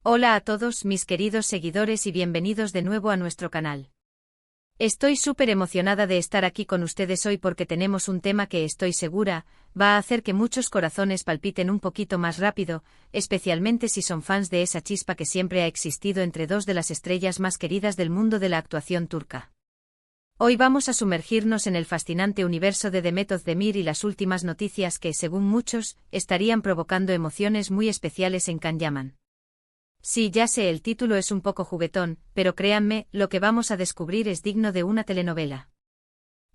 Hola a todos mis queridos seguidores y bienvenidos de nuevo a nuestro canal. Estoy súper emocionada de estar aquí con ustedes hoy porque tenemos un tema que estoy segura va a hacer que muchos corazones palpiten un poquito más rápido, especialmente si son fans de esa chispa que siempre ha existido entre dos de las estrellas más queridas del mundo de la actuación turca. Hoy vamos a sumergirnos en el fascinante universo de Demet Özdemir y las últimas noticias que, según muchos, estarían provocando emociones muy especiales en Can Yaman. Sí, ya sé, el título es un poco juguetón, pero créanme, lo que vamos a descubrir es digno de una telenovela.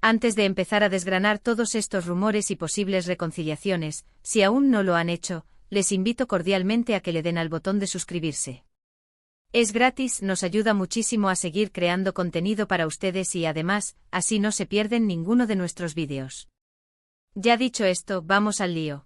Antes de empezar a desgranar todos estos rumores y posibles reconciliaciones, si aún no lo han hecho, les invito cordialmente a que le den al botón de suscribirse. Es gratis, nos ayuda muchísimo a seguir creando contenido para ustedes y además, así no se pierden ninguno de nuestros vídeos. Ya dicho esto, vamos al lío.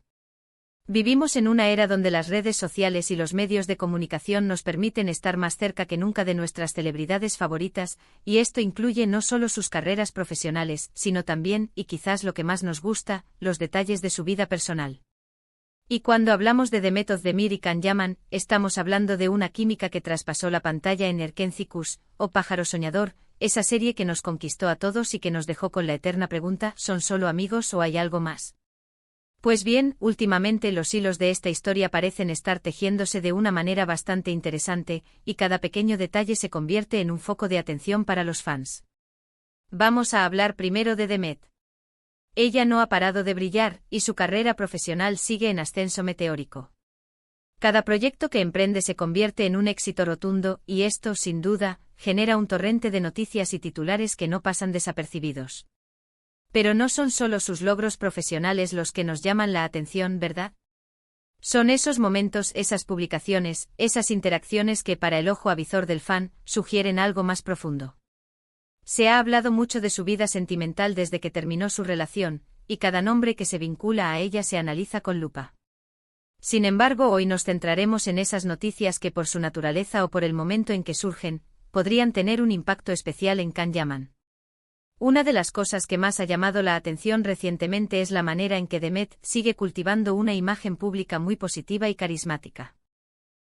Vivimos en una era donde las redes sociales y los medios de comunicación nos permiten estar más cerca que nunca de nuestras celebridades favoritas, y esto incluye no solo sus carreras profesionales, sino también, y quizás lo que más nos gusta, los detalles de su vida personal. Y cuando hablamos de Demet Özdemir y Can Yaman, estamos hablando de una química que traspasó la pantalla en Erkenci Kuş, o Pájaro Soñador, esa serie que nos conquistó a todos y que nos dejó con la eterna pregunta, ¿son solo amigos o hay algo más? Pues bien, últimamente los hilos de esta historia parecen estar tejiéndose de una manera bastante interesante, y cada pequeño detalle se convierte en un foco de atención para los fans. Vamos a hablar primero de Demet. Ella no ha parado de brillar, y su carrera profesional sigue en ascenso meteórico. Cada proyecto que emprende se convierte en un éxito rotundo, y esto, sin duda, genera un torrente de noticias y titulares que no pasan desapercibidos. Pero no son solo sus logros profesionales los que nos llaman la atención, ¿verdad? Son esos momentos, esas publicaciones, esas interacciones que para el ojo avizor del fan, sugieren algo más profundo. Se ha hablado mucho de su vida sentimental desde que terminó su relación, y cada nombre que se vincula a ella se analiza con lupa. Sin embargo, hoy nos centraremos en esas noticias que por su naturaleza o por el momento en que surgen, podrían tener un impacto especial en Can Yaman. Una de las cosas que más ha llamado la atención recientemente es la manera en que Demet sigue cultivando una imagen pública muy positiva y carismática.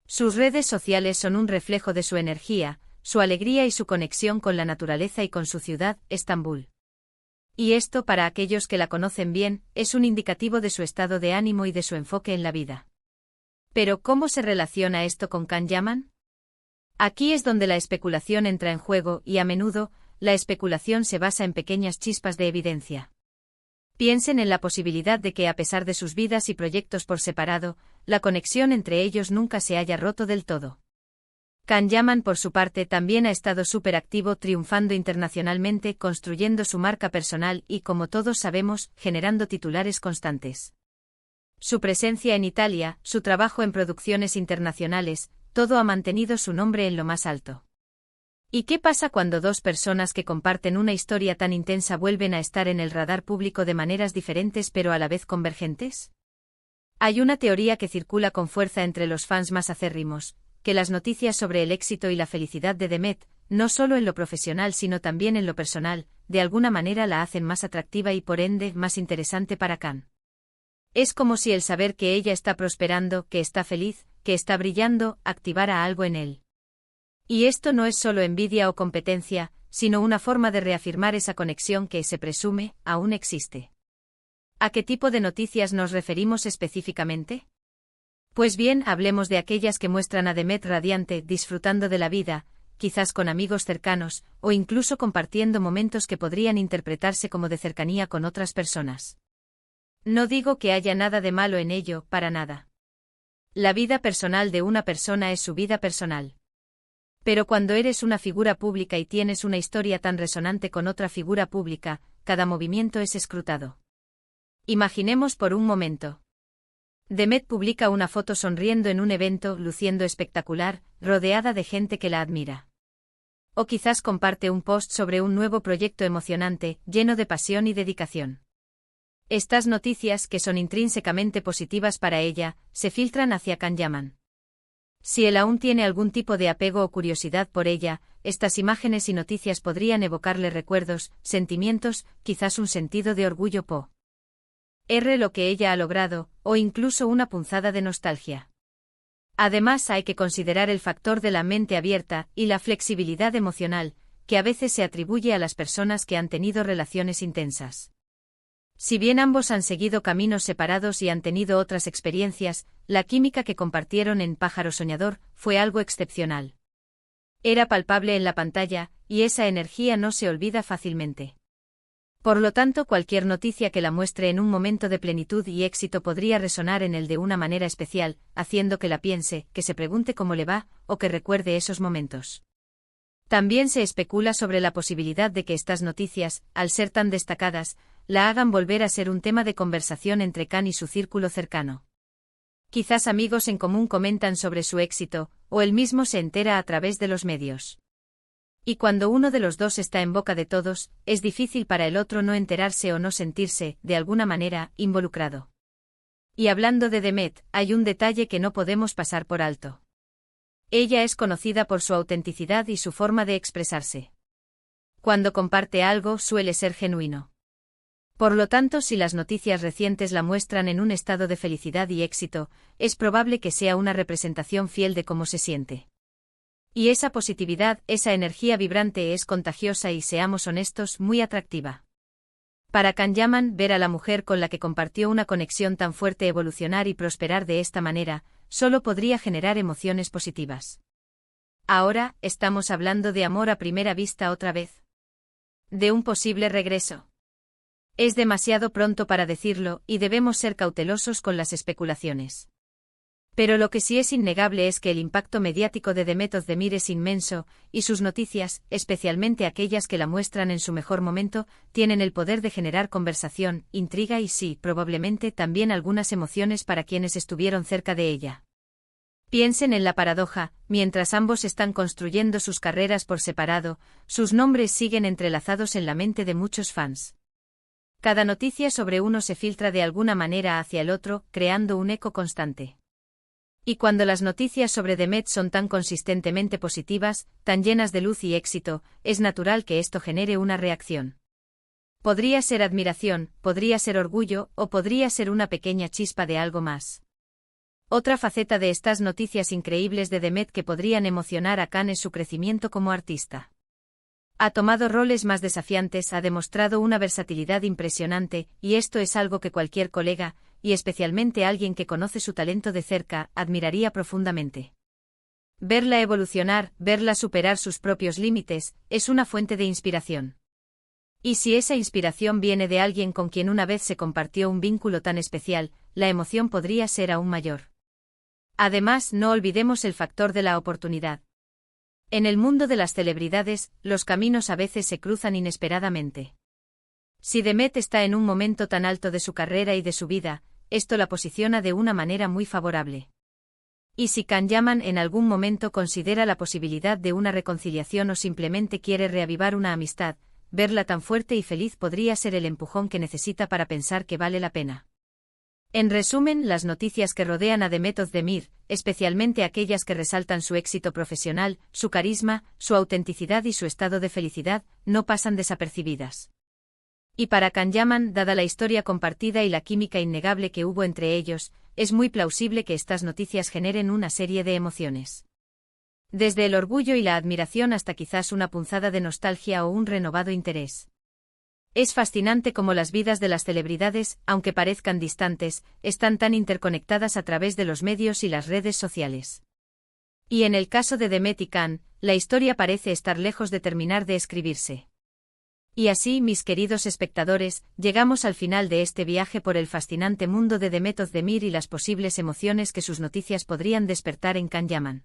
Sus redes sociales son un reflejo de su energía, su alegría y su conexión con la naturaleza y con su ciudad, Estambul. Y esto, para aquellos que la conocen bien, es un indicativo de su estado de ánimo y de su enfoque en la vida. Pero, ¿cómo se relaciona esto con Can Yaman? Aquí es donde la especulación entra en juego y, a menudo, la especulación se basa en pequeñas chispas de evidencia. Piensen en la posibilidad de que, a pesar de sus vidas y proyectos por separado, la conexión entre ellos nunca se haya roto del todo. Can Yaman, por su parte, también ha estado súper activo, triunfando internacionalmente, construyendo su marca personal y, como todos sabemos, generando titulares constantes. Su presencia en Italia, su trabajo en producciones internacionales, todo ha mantenido su nombre en lo más alto. ¿Y qué pasa cuando dos personas que comparten una historia tan intensa vuelven a estar en el radar público de maneras diferentes pero a la vez convergentes? Hay una teoría que circula con fuerza entre los fans más acérrimos, que las noticias sobre el éxito y la felicidad de Demet, no solo en lo profesional sino también en lo personal, de alguna manera la hacen más atractiva y por ende más interesante para Can. Es como si el saber que ella está prosperando, que está feliz, que está brillando, activara algo en él. Y esto no es solo envidia o competencia, sino una forma de reafirmar esa conexión que, se presume, aún existe. ¿A qué tipo de noticias nos referimos específicamente? Pues bien, hablemos de aquellas que muestran a Demet radiante, disfrutando de la vida, quizás con amigos cercanos, o incluso compartiendo momentos que podrían interpretarse como de cercanía con otras personas. No digo que haya nada de malo en ello, para nada. La vida personal de una persona es su vida personal. Pero cuando eres una figura pública y tienes una historia tan resonante con otra figura pública, cada movimiento es escrutado. Imaginemos por un momento. Demet publica una foto sonriendo en un evento, luciendo espectacular, rodeada de gente que la admira. O quizás comparte un post sobre un nuevo proyecto emocionante, lleno de pasión y dedicación. Estas noticias, que son intrínsecamente positivas para ella, se filtran hacia Can Yaman. Si él aún tiene algún tipo de apego o curiosidad por ella, estas imágenes y noticias podrían evocarle recuerdos, sentimientos, quizás un sentido de orgullo por lo que ella ha logrado, o incluso una punzada de nostalgia. Además, hay que considerar el factor de la mente abierta y la flexibilidad emocional, que a veces se atribuye a las personas que han tenido relaciones intensas. Si bien ambos han seguido caminos separados y han tenido otras experiencias, la química que compartieron en Pájaro Soñador fue algo excepcional. Era palpable en la pantalla, y esa energía no se olvida fácilmente. Por lo tanto, cualquier noticia que la muestre en un momento de plenitud y éxito podría resonar en él de una manera especial, haciendo que la piense, que se pregunte cómo le va, o que recuerde esos momentos. También se especula sobre la posibilidad de que estas noticias, al ser tan destacadas, la hagan volver a ser un tema de conversación entre Khan y su círculo cercano. Quizás amigos en común comentan sobre su éxito, o él mismo se entera a través de los medios. Y cuando uno de los dos está en boca de todos, es difícil para el otro no enterarse o no sentirse, de alguna manera, involucrado. Y hablando de Demet, hay un detalle que no podemos pasar por alto. Ella es conocida por su autenticidad y su forma de expresarse. Cuando comparte algo, suele ser genuino. Por lo tanto, si las noticias recientes la muestran en un estado de felicidad y éxito, es probable que sea una representación fiel de cómo se siente. Y esa positividad, esa energía vibrante es contagiosa y, seamos honestos, muy atractiva. Para Khan Yaman, ver a la mujer con la que compartió una conexión tan fuerte evolucionar y prosperar de esta manera, solo podría generar emociones positivas. Ahora, ¿estamos hablando de amor a primera vista otra vez? ¿De un posible regreso? Es demasiado pronto para decirlo, y debemos ser cautelosos con las especulaciones. Pero lo que sí es innegable es que el impacto mediático de Demet Özdemir es inmenso, y sus noticias, especialmente aquellas que la muestran en su mejor momento, tienen el poder de generar conversación, intriga y sí, probablemente también algunas emociones para quienes estuvieron cerca de ella. Piensen en la paradoja, mientras ambos están construyendo sus carreras por separado, sus nombres siguen entrelazados en la mente de muchos fans. Cada noticia sobre uno se filtra de alguna manera hacia el otro, creando un eco constante. Y cuando las noticias sobre Demet son tan consistentemente positivas, tan llenas de luz y éxito, es natural que esto genere una reacción. Podría ser admiración, podría ser orgullo, o podría ser una pequeña chispa de algo más. Otra faceta de estas noticias increíbles de Demet que podrían emocionar a Khan es su crecimiento como artista. Ha tomado roles más desafiantes, ha demostrado una versatilidad impresionante, y esto es algo que cualquier colega, y especialmente alguien que conoce su talento de cerca, admiraría profundamente. Verla evolucionar, verla superar sus propios límites, es una fuente de inspiración. Y si esa inspiración viene de alguien con quien una vez se compartió un vínculo tan especial, la emoción podría ser aún mayor. Además, no olvidemos el factor de la oportunidad. En el mundo de las celebridades, los caminos a veces se cruzan inesperadamente. Si Demet está en un momento tan alto de su carrera y de su vida, esto la posiciona de una manera muy favorable. Y si Khan Yaman en algún momento considera la posibilidad de una reconciliación o simplemente quiere reavivar una amistad, verla tan fuerte y feliz podría ser el empujón que necesita para pensar que vale la pena. En resumen, las noticias que rodean a Demet Özdemir, especialmente aquellas que resaltan su éxito profesional, su carisma, su autenticidad y su estado de felicidad, no pasan desapercibidas. Y para Khan Yaman, dada la historia compartida y la química innegable que hubo entre ellos, es muy plausible que estas noticias generen una serie de emociones. Desde el orgullo y la admiración hasta quizás una punzada de nostalgia o un renovado interés. Es fascinante cómo las vidas de las celebridades, aunque parezcan distantes, están tan interconectadas a través de los medios y las redes sociales. Y en el caso de Demet y Khan, la historia parece estar lejos de terminar de escribirse. Y así, mis queridos espectadores, llegamos al final de este viaje por el fascinante mundo de Demet Özdemir y las posibles emociones que sus noticias podrían despertar en Khan Yaman.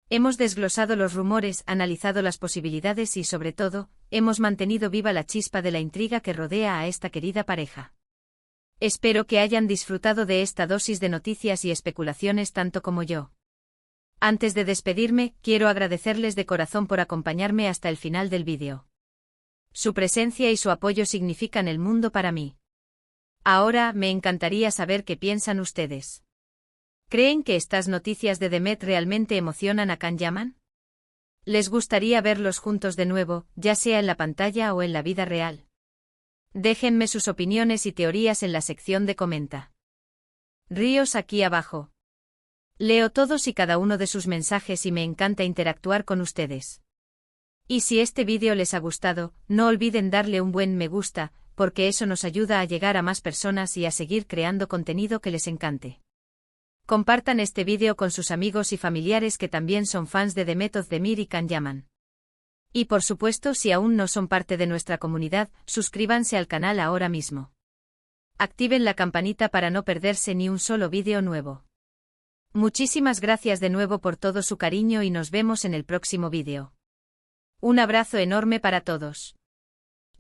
Hemos desglosado los rumores, analizado las posibilidades y, sobre todo, hemos mantenido viva la chispa de la intriga que rodea a esta querida pareja. Espero que hayan disfrutado de esta dosis de noticias y especulaciones tanto como yo. Antes de despedirme, quiero agradecerles de corazón por acompañarme hasta el final del vídeo. Su presencia y su apoyo significan el mundo para mí. Ahora, me encantaría saber qué piensan ustedes. ¿Creen que estas noticias de Demet realmente emocionan a Khan Yaman? ¿Les gustaría verlos juntos de nuevo, ya sea en la pantalla o en la vida real? Déjenme sus opiniones y teorías en la sección de comenta. Ríos aquí abajo. Leo todos y cada uno de sus mensajes y me encanta interactuar con ustedes. Y si este vídeo les ha gustado, no olviden darle un buen me gusta, porque eso nos ayuda a llegar a más personas y a seguir creando contenido que les encante. Compartan este vídeo con sus amigos y familiares que también son fans de The Method de Mir y Can Yaman. Y por supuesto, si aún no son parte de nuestra comunidad, suscríbanse al canal ahora mismo. Activen la campanita para no perderse ni un solo vídeo nuevo. Muchísimas gracias de nuevo por todo su cariño y nos vemos en el próximo vídeo. Un abrazo enorme para todos.